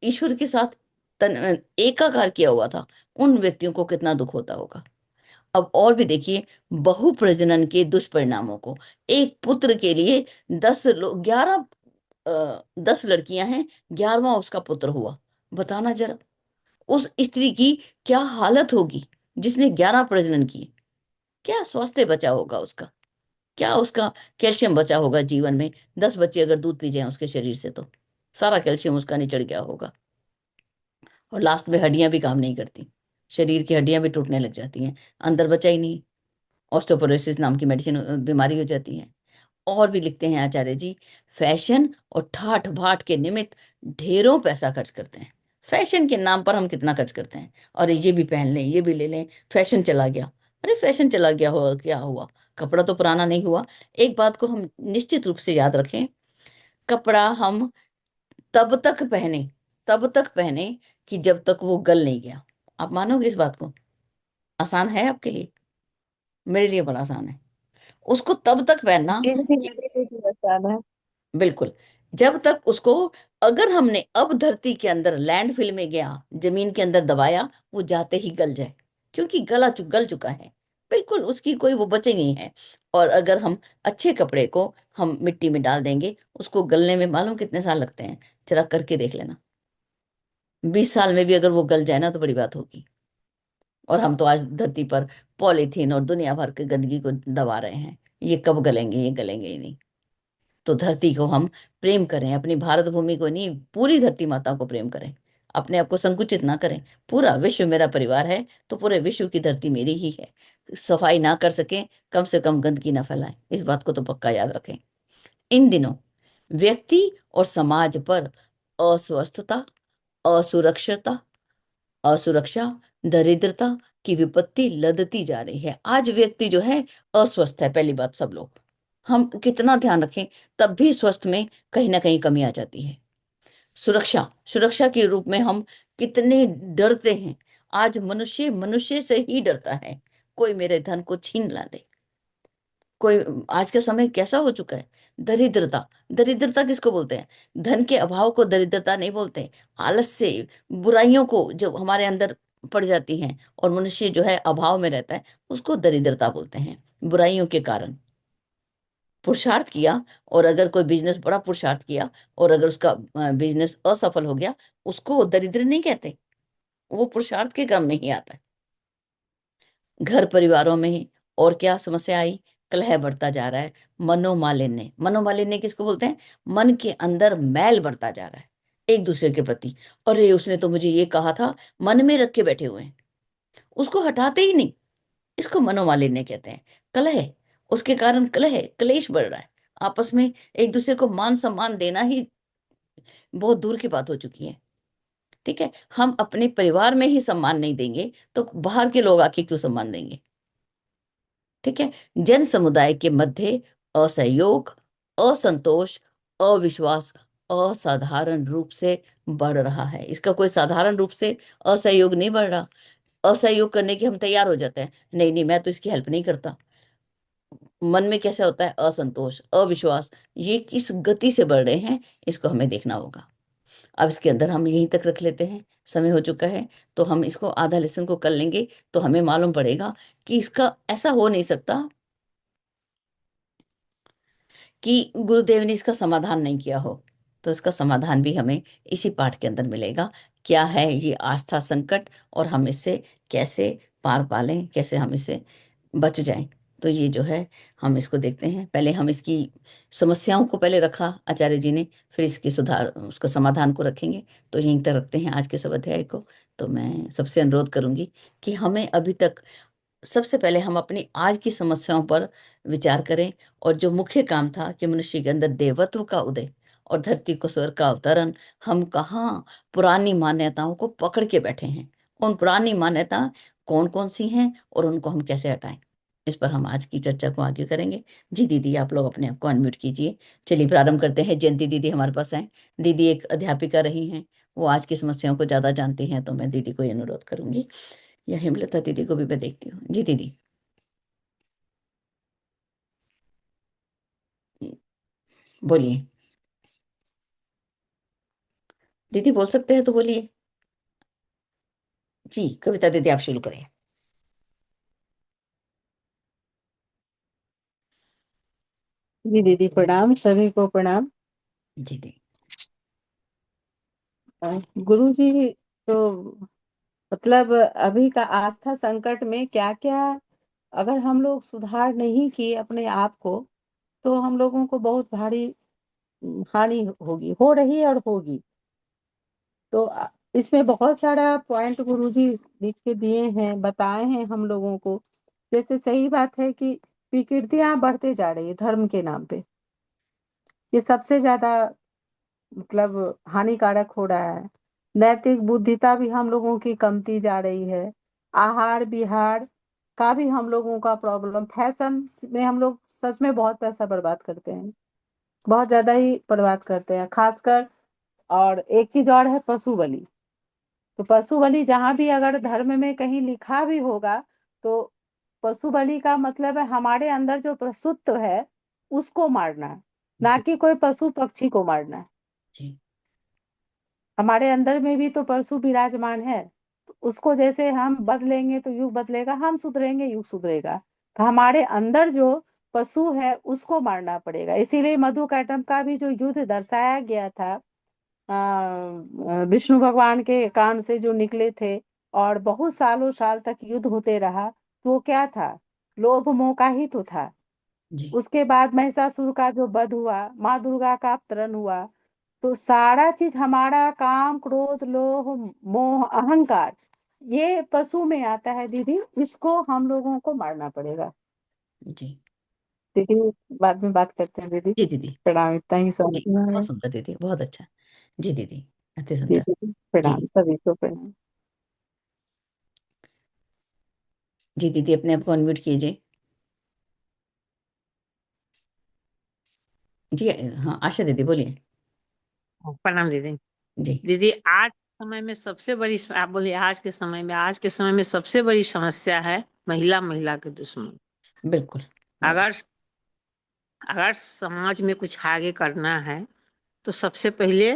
ईश्वर के साथ एकाकार किया हुआ था, उन व्यक्तियों को कितना दुख होता होगा। अब और भी देखिए, बहु प्रजनन के दुष्परिणामों को। एक पुत्र के लिए 10 लोग, 10 लड़कियां हैं, 11वां उसका पुत्र हुआ। बताना जरा, उस स्त्री की क्या हालत होगी जिसने 11 प्रजनन किए। क्या स्वास्थ्य बचा होगा उसका, क्या उसका कैल्शियम बचा होगा जीवन में। 10 बच्चे अगर दूध पी जाए उसके शरीर से तो सारा कैल्शियम उसका निचड़ गया होगा। और लास्ट में हड्डियां भी काम नहीं करती, शरीर की हड्डियां भी टूटने लग जाती हैं, अंदर बचा ही नहीं। ऑस्टोपोरोसिस नाम की मेडिसिन, बीमारी हो जाती है। और भी लिखते हैं आचार्य जी, फैशन और ठाठ बाट के निमित्त ढेरों पैसा खर्च करते हैं। फैशन के नाम पर हम कितना खर्च करते हैं, और ये भी पहन लें, ये भी ले लें, फैशन चला गया। अरे फैशन चला गया हो क्या हुआ, कपड़ा तो पुराना नहीं हुआ। एक बात को हम निश्चित रूप से याद रखें, कपड़ा हम तब तक पहने, तब तक पहने कि जब तक वो गल नहीं गया। आप मानोगे इस बात को? आसान है आपके लिए, मेरे लिए बड़ा आसान है उसको तब तक पहनना। मेरे लिए भी आसान है। बिल्कुल, जब तक उसको, अगर हमने अब धरती के अंदर लैंडफिल में गया, जमीन के अंदर दबाया, वो जाते ही गल जाए, क्योंकि गल चुका है। बिल्कुल उसकी कोई वो बचे नहीं है। और अगर हम अच्छे कपड़े को हम मिट्टी में डाल देंगे, उसको गलने में मालूम कितने साल लगते हैं, जरा करके देख लेना। 20 साल में भी अगर वो गल जाए ना तो बड़ी बात होगी। और हम तो आज धरती पर पॉलीथीन और दुनिया भर के गंदगी को दबा रहे हैं, ये कब गलेंगे, ये गलेंगे ही नहीं। तो धरती को हम प्रेम करें, अपनी भारत भूमि को नहीं, पूरी धरती माता को प्रेम करें। अपने आप को संकुचित ना करें। पूरा विश्व मेरा परिवार है, तो पूरे विश्व की धरती मेरी ही है। सफाई ना कर सके, कम से कम गंदगी ना फैलाएं, इस बात को तो पक्का याद रखें। इन दिनों व्यक्ति और समाज पर अस्वस्थता, असुरक्षता, असुरक्षा, दरिद्रता की विपत्ति लदती जा रही है। आज व्यक्ति जो है अस्वस्थ है, पहली बात। सब लोग, हम कितना ध्यान रखें, तब भी स्वस्थ में कहीं ना कहीं कमी आ जाती है। सुरक्षा, सुरक्षा के रूप में हम कितने डरते हैं। आज मनुष्य मनुष्य से ही डरता है, कोई मेरे धन को छीन ना ले। कोई, आज का समय कैसा हो चुका है। दरिद्रता, दरिद्रता किसको बोलते हैं? धन के अभाव को दरिद्रता नहीं बोलते। आलस से, बुराइयों को जब हमारे अंदर पड़ जाती हैं और मनुष्य जो है अभाव में रहता है, उसको दरिद्रता बोलते हैं। बुराइयों के कारण पुरुषार्थ किया, और अगर कोई बिजनेस बड़ा पुरुषार्थ किया और अगर उसका बिजनेस असफल हो गया, उसको दरिद्र नहीं कहते, वो पुरुषार्थ के क्रम में ही आता है। घर परिवारों में और क्या समस्या आई? कलह बढ़ता जा रहा है। मनोमालिन्य, मनोमालिन्य किसको बोलते हैं? मन के अंदर मैल बढ़ता जा रहा है एक दूसरे के प्रति। अरे उसने तो मुझे ये कहा था, मन में रख के बैठे हुए हैं, उसको हटाते ही नहीं। इसको मनोमालिन्य कहते हैं। कलह, उसके कारण कलह, क्लेश बढ़ रहा है आपस में। एक दूसरे को मान सम्मान देना ही बहुत दूर की बात हो चुकी है। ठीक है, हम अपने परिवार में ही सम्मान नहीं देंगे तो बाहर के लोग आके क्यों सम्मान देंगे? ठीक है, जन समुदाय के मध्य असहयोग, असंतोष, अविश्वास असाधारण रूप से बढ़ रहा है। इसका कोई साधारण रूप से असहयोग नहीं बढ़ रहा। असहयोग करने के हम तैयार हो जाते हैं, नहीं नहीं मैं तो इसकी हेल्प नहीं करता। मन में कैसा होता है? असंतोष, अविश्वास, ये किस गति से बढ़ रहे हैं, इसको हमें देखना होगा। अब इसके अंदर हम यहीं तक रख लेते हैं, समय हो चुका है। तो हम इसको आधा लेसन को कर लेंगे, तो हमें मालूम पड़ेगा कि इसका ऐसा हो नहीं सकता कि गुरुदेव ने इसका समाधान नहीं किया हो, तो इसका समाधान भी हमें इसी पाठ के अंदर मिलेगा। क्या है ये आस्था संकट, और हम इससे कैसे पार पालें, कैसे हम इससे बच जाएं। तो ये जो है, हम इसको देखते हैं। पहले हम इसकी समस्याओं को पहले रखा आचार्य जी ने, फिर इसकी सुधार, उसका समाधान को रखेंगे। तो यहीं तक रखते हैं आज के सब अध्याय को। तो मैं सबसे अनुरोध करूंगी कि हमें अभी तक सबसे पहले हम अपनी आज की समस्याओं पर विचार करें। और जो मुख्य काम था कि मनुष्य के अंदर देवत्व का उदय और धरती को स्वर्ग का अवतरण, हम कहाँ पुरानी मान्यताओं को पकड़ के बैठे हैं। उन पुरानी मान्यता कौन कौन सी हैं और उनको हम कैसे हटाएं, इस पर हम आज की चर्चा को आगे करेंगे। जी दीदी, आप लोग अपने आप को अनम्यूट कीजिए। चलिए प्रारंभ करते हैं। जयंती दीदी हमारे पास हैं। दीदी एक अध्यापिका रही हैं, वो आज की समस्याओं को ज्यादा जानती हैं, तो मैं दीदी को ये अनुरोध करूंगी। या हेमलता दीदी को भी मैं देखती हूँ। जी दीदी, बोलिए। दीदी बोल सकते हैं तो बोलिए। जी कविता दीदी, आप शुरू करें। जी दीदी प्रणाम, सभी को प्रणाम। जी दी। गुरु जी, तो मतलब अभी का आस्था संकट में क्या क्या अगर हम लोग सुधार नहीं किए अपने आप को, तो हम लोगों को बहुत भारी हानि होगी, हो रही है और होगी। तो इसमें बहुत सारा पॉइंट गुरु जी लिख के दिए हैं, बताए हैं हम लोगों को। जैसे सही बात है कि विकृतियां बढ़ते जा रही है धर्म के नाम पे, ये सबसे ज्यादा मतलब हानिकारक हो रहा है। नैतिक बुद्धिता भी हम लोगों की कमती जा रही है। आहार विहार का भी हम लोगों का प्रॉब्लम, फैशन में हम लोग सच में बहुत पैसा बर्बाद करते हैं, बहुत ज्यादा ही बर्बाद करते हैं खासकर। और एक चीज और है, पशु बलि। तो पशु बलि जहां भी अगर धर्म में कहीं लिखा भी होगा, तो पशु बलि का मतलब है हमारे अंदर जो पशुत्व है उसको मारना है, ना कि कोई पशु पक्षी को मारना है। जी हमारे अंदर में भी तो परशु विराजमान है। तो उसको जैसे हम बदलेंगे तो युग बदलेगा, हम सुधरेंगे युग सुधरेगा। तो हमारे अंदर जो पशु है उसको मारना पड़ेगा। इसीलिए मधु कैटम का भी जो युद्ध दर्शाया गया था, विष्णु भगवान के कान से जो निकले थे और बहुत सालों साल तक युद्ध होते रहा, तो वो क्या था? लोभ मोह का ही तो था। जी उसके बाद महिषासुर का जो वध हुआ, माँ दुर्गा का अवतरण हुआ। तो सारा चीज हमारा काम, क्रोध, लोभ, मोह, अहंकार, ये पशु में आता है दीदी। इसको हम लोगों को मारना पड़ेगा। जी दीदी बाद में बात करते हैं दीदी। जी दीदी। प्रणाम, इतना ही जी समझना बहुत है। सुंदर दीदी, बहुत अच्छा। जी दीदी, अति जी सुंदर। दीदी जी प्रणाम, सभी को प्रणाम। जी दीदी, अपने आप को अनम्यूट कीजिए। जी हाँ, आशा दीदी बोलिए। प्रणाम दीदी। जी दीदी आज के समय में सबसे बड़ी, आप बोलिए आज के समय में सबसे बड़ी समस्या है महिला, महिला के दुश्मन। बिल्कुल, बहुत। अगर अगर समाज में कुछ आगे करना है तो सबसे पहले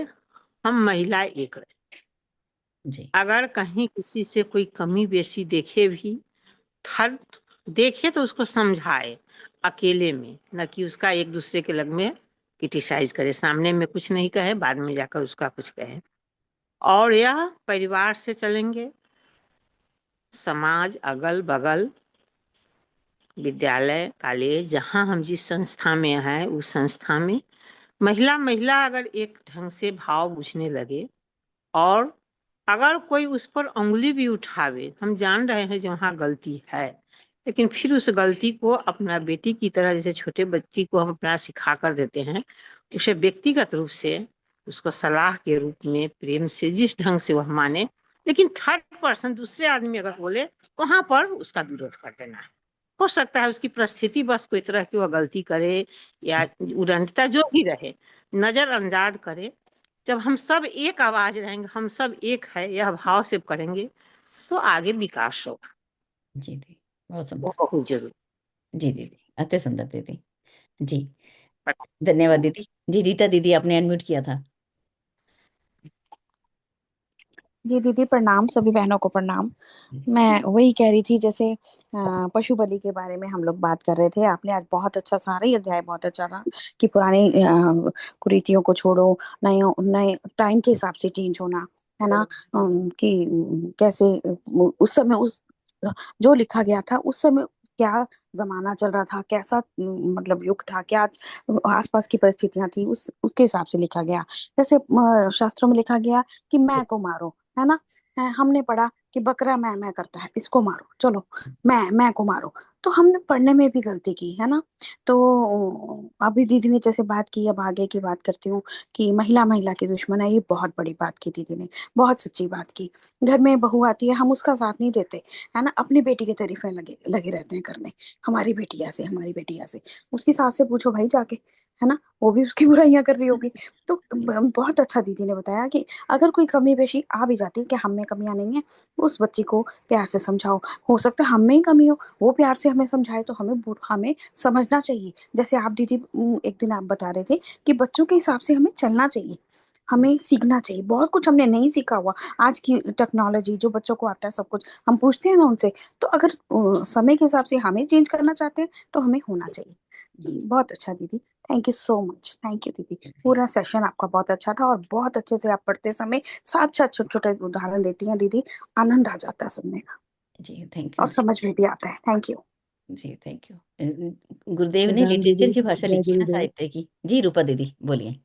हम महिला एक रहे। जी अगर कहीं किसी से कोई कमी बेसी देखे भी, हर देखे तो उसको समझाए अकेले में, न कि उसका एक दूसरे के लग में क्रिटिसाइज करे, सामने में कुछ नहीं कहे, बाद में जाकर उसका कुछ कहे। और यह परिवार से चलेंगे, समाज, अगल बगल, विद्यालय, कॉलेज, जहाँ हम जिस संस्था में हैं उस संस्था में महिला महिला अगर एक ढंग से भाव बुझने लगे, और अगर कोई उस पर उंगली भी उठावे, हम जान रहे हैं जो वहाँ गलती है, लेकिन फिर उस गलती को अपना बेटी की तरह, जैसे छोटे बच्ची को हम अपना सिखा कर देते हैं, उसे व्यक्तिगत रूप से उसको सलाह के रूप में प्रेम से जिस ढंग से वह माने, लेकिन थर्ड पर्सन दूसरे आदमी अगर बोले वहां पर उसका विरोध कर देना है। हो सकता है उसकी परिस्थिति बस कोई तरह की वह गलती करे या उड़नता जो भी रहे, नजरअंदाज करे। जब हम सब एक आवाज रहेंगे, हम सब एक है, यह भाव से करेंगे, तो आगे विकास होगा। जी दीदी, बहुत वो सुंदर। बहुत जरूरी जी दीदी, अति सुंदर दीदी। जी है। धन्यवाद दीदी। जी रीता दीदी, आपने अनम्यूट किया था। जी दीदी प्रणाम, सभी बहनों को प्रणाम। मैं वही कह रही थी, जैसे पशु बलि के बारे में हम लोग बात कर रहे थे। आपने आज बहुत अच्छा, सारा ही अध्याय बहुत अच्छा रहा कि पुरानी कुरीतियों को छोड़ो, नए नए टाइम के हिसाब से चेंज होना, है ना। कि कैसे उस समय उस जो लिखा गया था उस समय क्या जमाना चल रहा था, कैसा मतलब युग था, क्या आसपास की परिस्थितियां थी, उस उसके हिसाब से लिखा गया। जैसे शास्त्रों में लिखा गया कि मैं को मारो, है ना। हमने पढ़ा कि बकरा मैं करता है, इसको मारो, चलो मैं को मारो। तो हमने पढ़ने में भी गलती की, है ना। तो अभी दीदी ने जैसे बात की, अब आगे की बात करती हूँ कि महिला महिला की दुश्मन है, ये बहुत बड़ी बात की दीदी ने, बहुत सच्ची बात की। घर में बहू आती है, हम उसका साथ नहीं देते, है ना, अपनी बेटी की तारीफें लगे लगे रहते हैं करने। हमारी बेटी ऐसे, हमारी बेटी ऐसे। उसकी सास से पूछो भाई जाके, है ना, वो भी उसकी बुराइयां कर रही होगी। तो बहुत अच्छा दीदी ने बताया कि अगर कोई कमी पेशी आ भी जाती है कि हम में कमियां नहीं है, उस बच्ची को प्यार से समझाओ। हो सकता है हम में ही कमी हो, वो प्यार से हमें समझाए तो हमें समझना चाहिए। जैसे आप दीदी एक दिन आप बता रहे थे कि बच्चों के हिसाब से हमें चलना चाहिए, हमें सीखना चाहिए। बहुत कुछ हमने नहीं सीखा हुआ, आज की टेक्नोलॉजी जो बच्चों को आता है सब कुछ हम पूछते हैं ना उनसे। तो अगर समय के हिसाब से हमें चेंज करना चाहते हैं तो हमें होना चाहिए। बहुत अच्छा दीदी, thank you so much, thank you दीदी। पूरा सेशन आपका बहुत अच्छा था, और बहुत अच्छे से आप पढ़ते समय साथ साथ छोटे छोटे उदाहरण देती हैं दीदी, आनंद आ जाता है सुनने का, जी थैंक और यू। समझ में भी आता है। Thank you. जी थैंक यू। गुरुदेव ने प्रणाम लिटरेचर दीदी, की भाषा जय लिखी है ना, गुरुदेव। साहित्य की। जी रूपा दीदी बोलिए।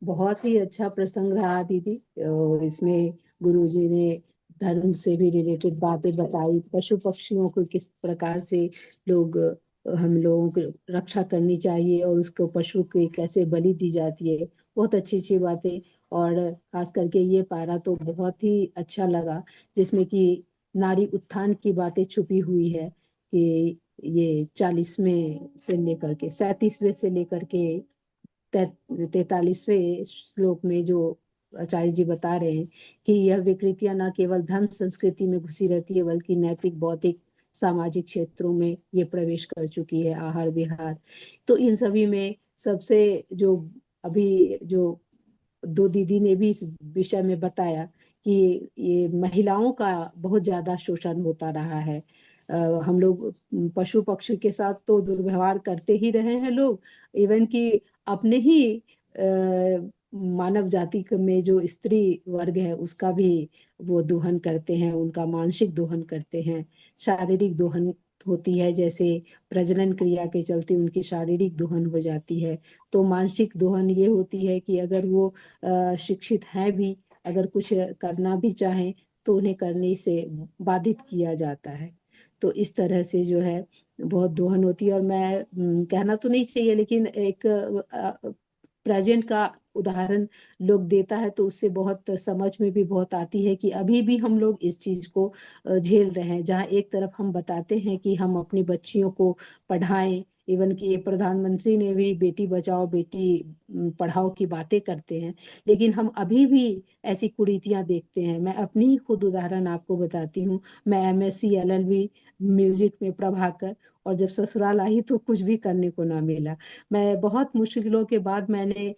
बहुत ही अच्छा प्रसंग रहा दीदी। इसमें गुरुजी ने धर्म से भी रिलेटेड बातें बताई, पशु पक्षियों को किस प्रकार से लोग हम लोगों को रक्षा करनी चाहिए, और उसको पशु को कैसे बलि दी जाती है। बहुत अच्छी अच्छी बातें। और खास करके ये पारा तो बहुत ही अच्छा लगा, जिसमें कि नारी उत्थान की बातें छुपी हुई है, कि ये 40वें से लेकर के 37वें से लेकर के 43वें श्लोक में जो आचार्य जी बता रहे हैं कि यह विकृतियां न केवल धर्म संस्कृति में घुसी रहती है, बल्कि नैतिक, भौतिक, सामाजिक क्षेत्रों में ये प्रवेश कर चुकी है, आहार विहार। तो इन सभी में सबसे जो अभी जो दो दीदी ने भी इस विषय में बताया कि ये महिलाओं का बहुत ज्यादा शोषण होता रहा है। हम लोग पशु पक्षी के साथ तो दुर्व्यवहार करते ही रहे हैं लोग, इवन कि अपने ही मानव जाति में जो स्त्री वर्ग है उसका भी वो दोहन करते हैं, उनका मानसिक दोहन करते हैं, शारीरिक दोहन होती है। जैसे प्रजनन क्रिया के चलते उनकी शारीरिक दोहन हो जाती है, तो मानसिक दोहन ये होती है कि अगर वो शिक्षित हैं भी, अगर कुछ करना भी चाहें तो उन्हें करने से बाधित किया जाता है। तो इस तरह से जो है बहुत दोहन होती है। और मैं कहना तो नहीं चाहिए, लेकिन एक प्रेजेंट का उदाहरण लोग देता है तो उससे बहुत समझ में भी बहुत आती है कि अभी भी हम लोग इस चीज को झेल रहे हैं। जहाँ एक तरफ हम बताते हैं कि हम अपनी बच्चियों को पढ़ाएं, इवन कि प्रधानमंत्री ने भी बेटी बचाओ बेटी पढ़ाओ की बातें करते हैं, लेकिन हम अभी भी ऐसी कुरीतियां देखते हैं। मैं अपनी ही खुद उदाहरण आपको बताती हूँ। मैं एमएससी एलएलबी म्यूजिक में प्रभाकर, और जब ससुराल आई तो कुछ भी करने को ना मिला। मैं बहुत मुश्किलों के बाद मैंने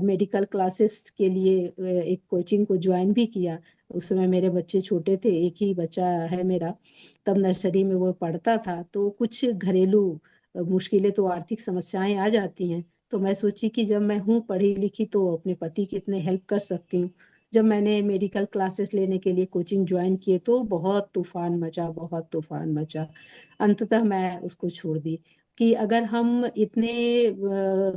मेडिकल क्लासेस के लिए एक कोचिंग को ज्वाइन भी किया। उस समय मेरे बच्चे छोटे थे, एक ही बच्चा है मेरा, तब नर्सरी में वो पढ़ता था। तो कुछ घरेलू मुश्किलें तो आर्थिक समस्याएं आ जाती हैं। तो मैं सोची कि जब मैं हूँ पढ़ी लिखी तो अपने पति की इतने हेल्प कर सकती हूँ। जब मैंने मेडिकल क्लासेस लेने के लिए कोचिंग ज्वाइन किए तो बहुत तूफान मचा, बहुत तूफान मचा। अंततः मैं उसको छोड़ दी। कि अगर हम इतने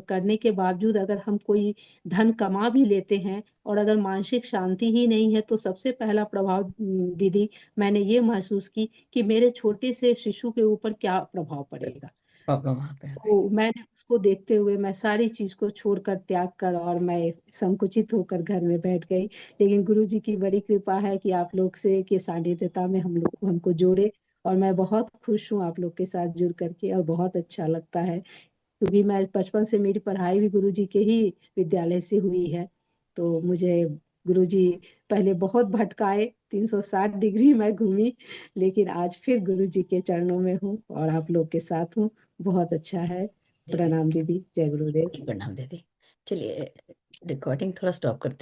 करने के बावजूद अगर हम कोई धन कमा भी लेते हैं, और अगर मानसिक शांति ही नहीं है, तो सबसे पहला प्रभाव दीदी मैंने ये महसूस की कि मेरे छोटे से शिशु के ऊपर क्या प्रभाव पड़ेगा। प्रॉब्लम वहां पे आ गई। तो मैंने उसको देखते हुए मैं सारी चीज को छोड़कर, त्याग कर, और मैं संकुचित होकर घर में बैठ गई। लेकिन गुरु जी की बड़ी कृपा है कि आप लोग से के सानिध्यता में हम लोग हमको जोड़े, और मैं बहुत खुश हूँ आप लोग के साथ जुड़ करके, और बहुत अच्छा लगता है। क्योंकि मैं बचपन से, मेरी पढ़ाई भी गुरुजी के ही विद्यालय से हुई है। तो मुझे गुरुजी पहले बहुत भटकाए, 360 डिग्री मैं घूमी, लेकिन आज फिर गुरुजी के चरणों में हूँ और आप लोग के साथ हूँ। बहुत अच्छा है। जी प्रणाम दीदी, जय गुरुदेव। प्रणाम दीदी। चलिए रिकॉर्डिंग थोड़ा स्टॉप करते हैं।